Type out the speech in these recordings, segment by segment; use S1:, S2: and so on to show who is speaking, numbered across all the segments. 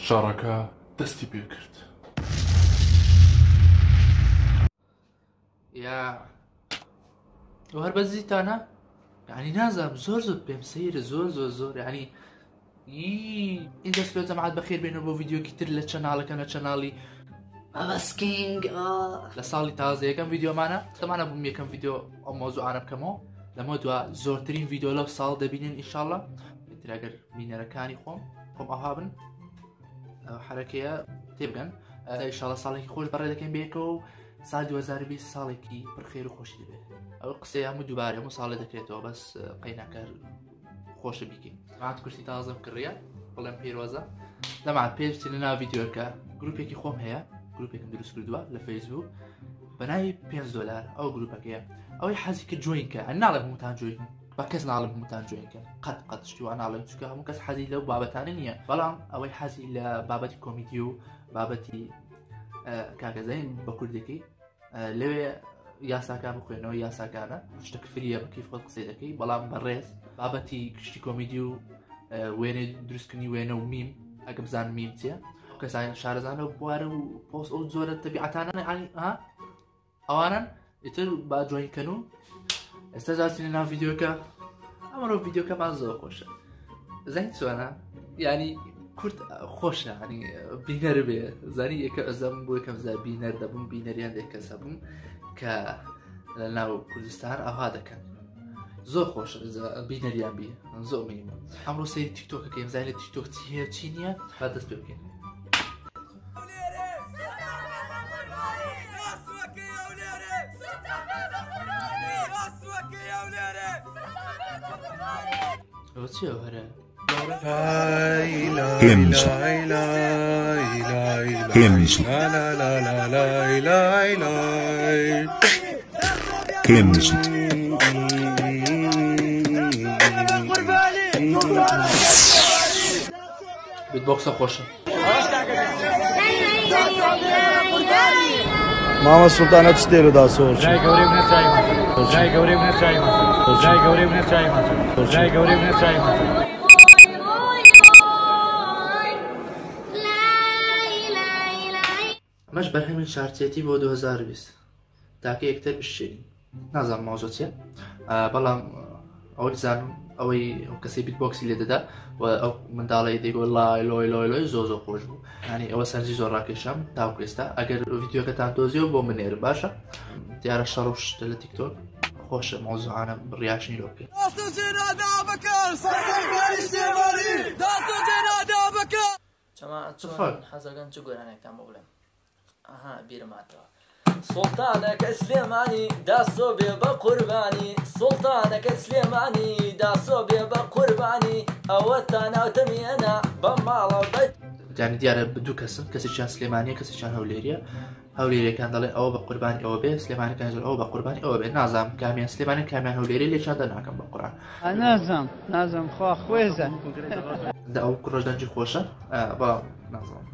S1: شارەکە دەستی پێ کرد.
S2: یا هەر بەزیتانە یعنی نازانم زۆر پێم سەیرە زۆر یعنی این دەست لە جەماعەت بەخێر بێنەوە بۆ ڤیدیۆکی تر لە چەناڵەکە لە چەناڵی ئەڤەسکینگ لە ساڵی تازە یەکەم ڤیدیۆمانە تەمانە بووم یەکەم ڤیدیۆ ئەو مۆزوعانە بکەمەوە لەمە دووە زۆرترین ڤیدیۆ لەو ساڵ دەبینن ئینشاڵڵا ئەگەر بینەرەکانی خۆم ئاها بن حرەکەیە تێبگەن ئینشاڵڵا ساڵێکی خۆش بەڕێ دەکەین بێکەوە و ساڵ 2020 ساڵێکی پڕخێر و خۆشی دەبێت ئەو قسەی هەموو دووبارە هەموو ساڵێ دەکرێتەوە بەس قەیناکار خۆشە بیکەین مات کورسی تازەم کڕیە بڵێم پێرۆزە دەمات پێویستی لە ناو ڤیدیۆکە گروپێکی خۆم هەیە گروپێکم دروست کردووە لە فەیسبوک بەناوی $5 ئەو گروپەکەیە ئەوەی حەزی کرد جوینکە ناڵێ هەمووتان جوین بە کەس ناڵم هەمووتان جوینکە قەت شتیوان ناڵێم چکە هەموو کەس حەزی لەو بابەتانە نییە بەڵام ئەوەی حەزی لە بابەتی کۆمیدی و بابەتی کاگەزین بە کوردێکی لەوێ یاساکان بخوێنەوە یاساکانە شتێک فریە بە کیف خۆت قسەی دەکەی بەڵام بەڕێز بابەتی کشتی کۆمیدی و وێنێ دروستکردنی وێنە و میم ئەگە بزان میم چیە کەسان شارەزانە بوارە و پۆست ئەو زۆرە تەبیعەتانە ئەوانن ئیتر با جوینکەن و ئێستا جاچینە ناو ڤیدیۆکە ئەمەڕۆ ڤیدیۆکەمان زۆر خۆشە زەنگ چۆنە یعنی کورد خۆشە ینی بینەر بێ زانی یەکە ئەزەم بۆ یەکەم زار بینەر دەبووم بینەریان دێک کەسە بووم کە لە ناو کوردستان ئاوا دەکەن زۆر خۆش بینەریان بێ زۆر مهمە ئەمڕۆ سەیری تیکتۆکەکەیم زای لە تیکتۆک چی هەیە چی نییە با دەست پێ بکەین ئەوە چیە هەرە بیتبۆکسە خۆشە
S3: ماما سلطانە چ دێرەدا سۆڵ
S4: جای گەورەی منە چای مەسە جای گەورەی منە چای مەسە جای گەورەی منە چای مەسە جای گەورەی منە چای مەسە
S2: ئەمەش بەرهەمین شارچێتی بۆ 2020 تاکە یەکتر بشێنین نازانم ماوزۆ چیە بەڵام ئەوەی زانم ئەوەی ئەو کەسی بیتبۆکسی لێ دەدا و ئەو منداڵی دەیگۆ لای لۆی زۆر خۆش بوو ینی ئەوە سەرنجی زۆر ڕاکێشام تاوکو ئێستا ئەگەر ڤیدیۆکەتان دۆزیەوە بۆ منێرم باشە دیارە شەڕ و شتە لە تیکتۆک خۆشە مۆزوعانە ڕیاشنی لۆ بکەین
S5: حەزەکەن چ گۆرانێکتان بۆ بڵێم ئەها بیرماتەوە سڵتانەکە سلێمانی داسۆ بێ بە قوربانی سڵتانەکە سلێمانی داسۆ بێ بە قوربانی ئەوە تا ناوتەمێنە بە ماڵە بەت
S2: جانی دیارە دوو کەسن کەسێکیان سلێمانیە کەسێکیان هەولێریە هەولێریەکان دەڵێ ئەوە بە قوربانی ئەوە بێ سلێمانەکان زۆر ئەوە بە قوربانی ئەوە بێ نازانم کامیان سلێمانی کامیان هەولێری لێکیان دەناکەم بە قورئان
S6: نازانم خوا خوێزە
S2: ئەو کوڕۆژ دەنجی خۆشە بەڵام نازانم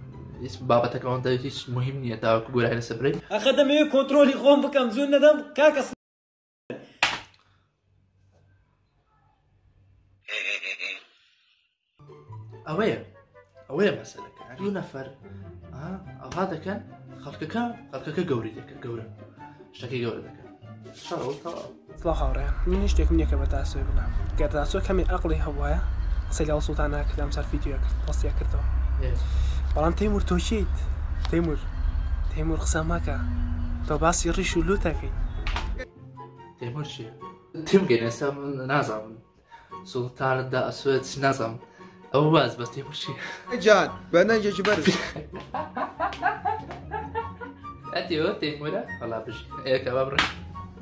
S2: هیچ بابەتەکەەوەدا هیچ مهم نییە تاوەکو گۆرای لەسەر برێ
S7: ئەخە دەمەوێت کۆنتترۆلی خۆم بکەم زوو نەدەم کاکەس
S2: ئەوەیە مەسەلەکە دوو نەفەر ئەوها دەکەن خەڵکەکە گەوری دەکەن گەورە شتەکەی گەورە دەکەن
S8: سڵاو هاوڕێ من شتێکم نییە کە بە تاسۆی بڵام گەر تاسۆ کەمی ئەقڵی هەبوایە قسەی لەو سوڵتانە کردم سەر ڤیدیۆ کرد پۆستیا کردەوە بەڵام تەیمور تۆ چیت تەیمور قسە مەکە تۆ باسی ڕیش و لوتەکەی
S2: تەیمور چی تیم گەین ئێستا نازانم سوڵتاندا ئەسوێت نازانم ئەو باز بەس تەیمور چی
S3: جان بەنەنجێکی بەرز
S2: ئەتیەوە تەیمورە هەڵا بژی ئێکە با بڕێ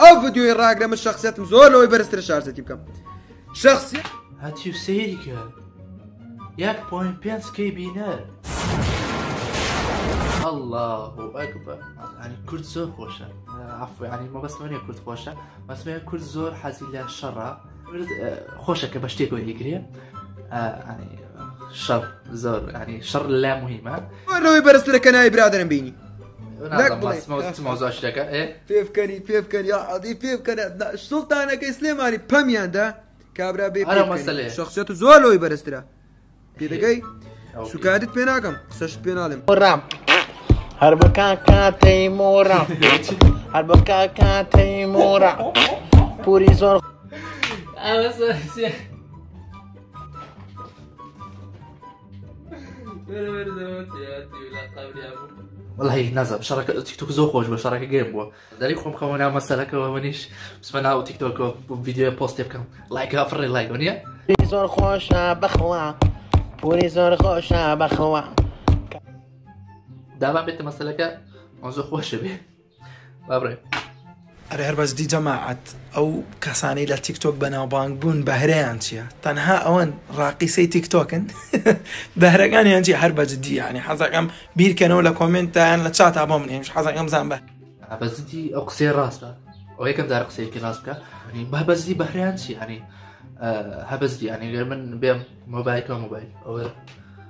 S3: ئەو ڤیدیۆی ڕاگرە من شخصیەتم زۆر لەوەی بەرزترە شارزەتی بکەم شخصیت
S2: هەتیو سەیری کرد 1.5 کەی بینەر الله ئەکبەر ینی کورد زۆر خۆشە عەفو ینی مەبەستمە کورد خۆشە بەسمەیە کورد زۆر حەزی لە شەڕە خۆشە کە بە شتێکەوە ئیگرێ شەڕ زۆر ینی شەڕ لا مهمە
S3: لەوەی بەرزترە کە ناوی برادرم بینی
S2: مۆزۆشتەکە
S3: پێ یا عەدی پێ بکەنە سوڵتانەکەی سلێمانی پەمیاندا کابرا بێ شخصیەت زۆر لەوەی بەرزترە پێ دەگەی سوکاتت پێ ناکەم قسەشت پێ ناڵێم
S6: مورم هەر بە کاکاتەی مۆرە هەر بە کاکاتەی مۆرە پوری زۆر
S2: والله نازم شركة تيك توك زو خوش بشركة جيم بوا داري خوم خونا مسألة ومنيش بسمنا و تيك توك وفيديو بوست بكم لايك افري لايك ونيا
S6: پوری زۆر خۆشە بەخوا پوری زۆر خۆشە بەخوا
S2: دابا بيت مسألة موضوع خوش به بابري
S9: ئەرێ هەربەزدی جەماعەت ئەو کەسانی لە تیکتۆک بەناوبانگ بوون بەهرەیان چییە؟ تەنها ئەوەن ڕاقیسەی تیکتۆکن بەهرەکانیان چی هەر بەجددی ینی حەزەکەم بیرکەنەوە لە کۆمنتیان لە چاتا بۆ منێش حەزەکەم بزان بە
S2: بەزدی ئەو قسەی ڕاستە ئەو یەکەم دار قسەیەکی ڕاست بکە ینی بەزدی بەهرەیان چی ینی هەبەزدی ینی گەر من بێم مۆبایلەوە مۆبایل ئەوە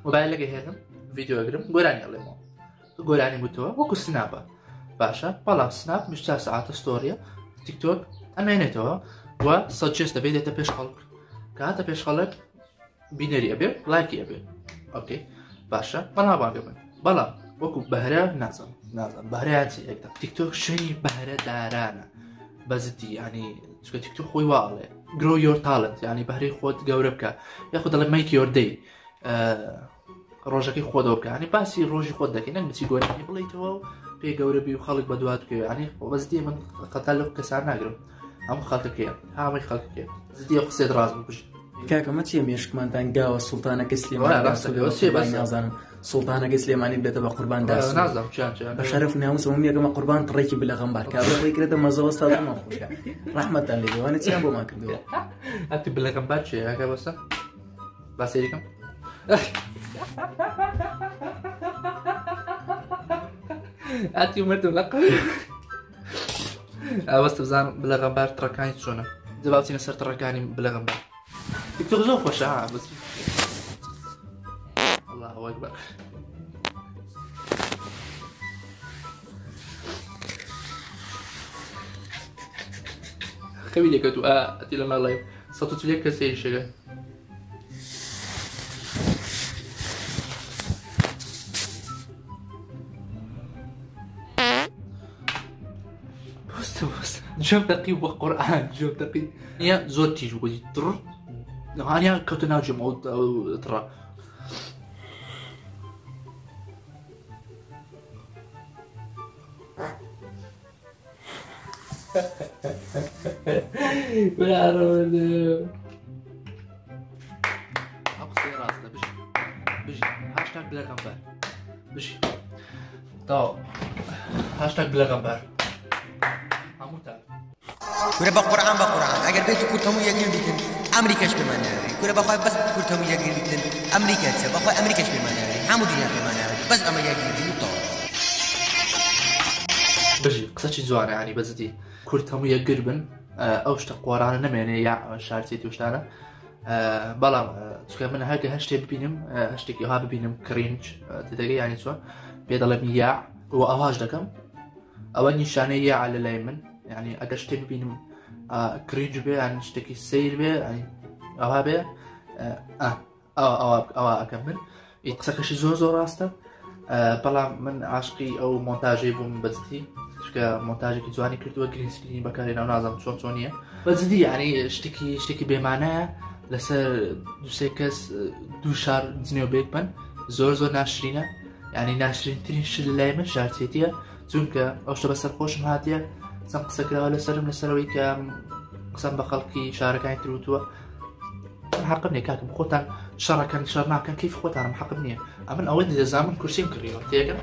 S2: مۆبایل لەگە هێنم ڤیدیۆ ئەگرم گۆرانی ئەڵێمەوە گۆرانی بوتەوە وەکو سناپە باشە بەڵام سناپ 24 ساعتە ستۆریە تیکتۆک ئەمێنێتەوە و سەجێست دەبێت دێتە پێش خەڵک کە هاتە پێش خەڵک بینەری ئەبێ لایکی ئەبێ ئۆکەی باشە بەڵاماگە من بەڵام وەکو بەهرە نازم بەهرەیان چی ئەکتا تیکتۆک شوێنی بەهرە دارانە بەزدی ینی چکە تیکتۆک خۆی واڵێ گرۆ یۆر تاالنت ینی بەهرەی خۆت گەورە بکە یاخود دەڵێ مەیک یۆر دەی ڕۆژەکەی خۆدەوە بکە ینی باسی ڕۆژی خۆت دەکەی نەک بچی گۆرانی بڵیتەوە و پێ گەورە بی و خەڵک بە دوات بکەوێ ینی بەزدی من قەتال لەو کەسان ناگرم هەموو خەڵکەکەیە هەمووی خەڵکەکەیە زدی ئەو قسەت ڕاست بکوژ
S10: کاکەمە چیە مێشکمانتان گاوە سوڵتانەکە سلێمانی نازانم سوڵتانەکە سلێمانی بێتە بە قوربان داس
S2: نازانم
S10: بە شەرەف و ناموسەوە یەکەمە قوربان ڕێکی بلەغەمبار کابڕێ کرێتە مەزەوە ساڵمان خۆشە ڕەحمەتان لێ دەوانە چیان بۆمان کردووە
S2: ئەتی بلەغەمبار چیە ئەگە بەسە باسێریکەم ئاتی ومردم لە قەوی ئەوەستە بزانم بلەغەمبار تڕەکانی چۆنە دەباوچینە سەر تڕەکانی بلەغەمبار تیکتۆک زۆر خۆشە بەس الله ئەکبەر خەوی لێکەوتوو ئەتی لە ماڵای 140 کەسێری شەگە جواب دقيق وقرآن جواب دقيق هي زور تيجي وقولي تر هانيا كوتنا جم أو ترى ولا أرون أقصي راسنا بيجي هاشتاج بلا غمبار بيجي طاو هاشتاج بلا غمبار
S11: كورة بقرآن أجر بيتو كورتمو يجري بيتن أمريكاش بمعنى كورة بخوي بس كورتمو يجري بيتن أمريكا تسا بخوي أمريكاش بمعنى حمو دنيا بمعنى بس أما يجري بيتن طاو
S2: بجي قصتي زوانة يعني بزدي كورتمو يجري بن أوش تقورانا نمعني يا شارتي وشتانا بلام تشكي من هاجي هشتي ببينم هشتي ها ببينم كرينج تدقي يعني شو بيضل مياع وأواج دكم أول نشانية على اليمن يعني أكشتي ببينم كرينج بي يعني شتكي سير بي يعني أوها بي أو أكمل يتقصكش زور راسته بلام من عاشقي أو مونتاجي بوم بزدي شكا مونتاجي كي جواني كردوا جرين سكرين بكارينا ونازم شونية بزدي يعني شتكي بمعناه لسر دو سيكس دو شار دزنيو بيكبن زور ناشرينه يعني ناشرين ترين شل لايمن شارتيتيا چونکە ئەوشتە بەسەر خۆشم هاتیە سەم قسەکراوە لەسرم لەسەرەوەی کە قسەم بە خەڵکی شارەکانی تروتووە حەقم نییە کاکەم خۆتان شەڕەکەن شەڕ ناکەن کەیف خۆتانم حەقم نییە ئەمن ئەوەی دەزانم من کورسیم کڕیەوە تێگەن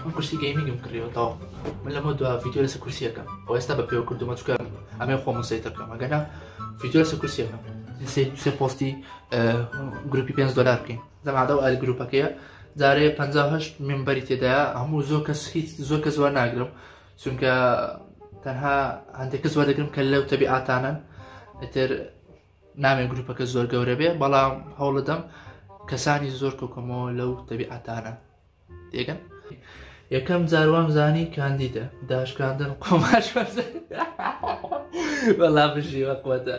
S2: من کورسی گەیمینگم کڕیەوەتەوە من لەمە دو ڤیدیۆ لەسەر کورسیەکەم ئەو ئێستا بە پێوە کردومە چونکە ئەمێ خۆم سەیتەکەم ئەگەنا ڤیدیۆ لەسەر کورسیەکەم سێ پۆستی گروپی $5 بکەین زەمادە و ئەل گروپەکەیە جارێ 58 ممبەری تێدایە هەموو زۆر کەس وەر ناگرم چونکە تەنها هەندێک کەس وەردەگرم کە لەو تەبیعاتانن ئیتر نامێ گروپەکە زۆر گەورە بێ بەڵام هەوڵدەم کەسانی زۆر کۆکەمەوە لەو تەبیعاتانە تێگەن یەکەم جاروام زانی کاندیدە داشکاندن قۆماش بەڵام بژی وەقوەتە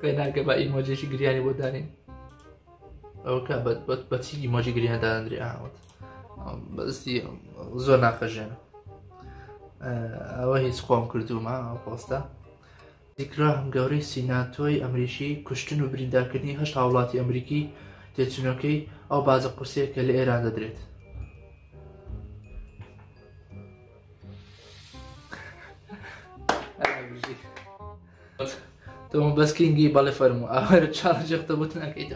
S2: پێ ناکە بە ئیمۆجێشی گریانی بۆ دانین ئەوکە بەچی مۆجی گریاندا ئەندری ئاوت بەستی زۆر ناخەژێنە ئەوە هیچ خۆم کردومە پۆستە دیکراهم گەورەی سیناتۆی ئەمریکی کوشتن و بریندارکردنی 8 وڵاتی ئەمریکی تێچوونەکەی ئەو بازە قورسەیە کە لە ئێران دەدرێت تۆ بەسکینگی بەڵێ فەرموو ئەوەرە چاڵنج یەختەبوت ناکەیت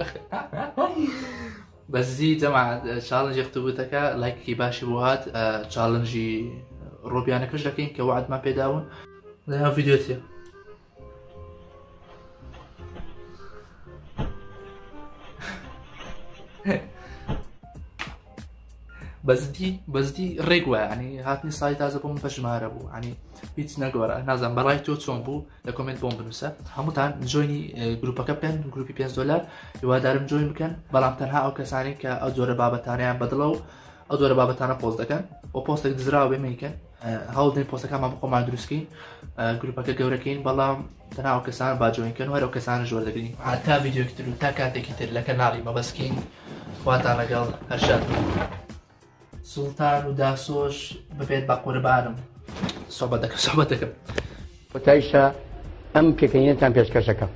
S2: بەزی جەماعەت چاڵنج یەختەبوتەکە لایکی باشی بۆ هات چاڵنجی ڕۆبیانەکەش دەکەین کە وعدمان پێداون لە ڤیدیۆتیە بەزدی ڕێک وایە ینی هاتنی سای تازە بۆ من پەشمارە بوو ینی هیچ نەگۆرە نازان بەڕای تۆ چۆن بوو لە کۆمنت بۆم بنووسە هەمووتان جۆینی گروپەکە بکەن گروپی $5 هیوادارم جۆین بکەن بەڵام تەنها ئەو کەسانی کە ئەو جۆرە بابەتانیان بەدڵە و ئەو جۆرە بابەتانە پۆست دەکەن بۆ پۆستێک دزراوە بێمەیکەن هەوڵدەین پۆستەکانمان بۆ خۆمان دروستکەین گروپەکە گەورەکەین بەڵام تەنها ئەو کەسان با جۆینکەن وەرە ئەو کەسانە ژۆر دەگرین تا ڤیدیۆکی تر و تا کاتێکی تر لە کەناڵی مەبەسکین خواتان لەگەڵ هەرشاد سوڵتان و داسۆش ببێت بە قوربانم سۆبەت دەکەم
S12: تایشە ئەم پێکەنینەتان پێشکەشەکە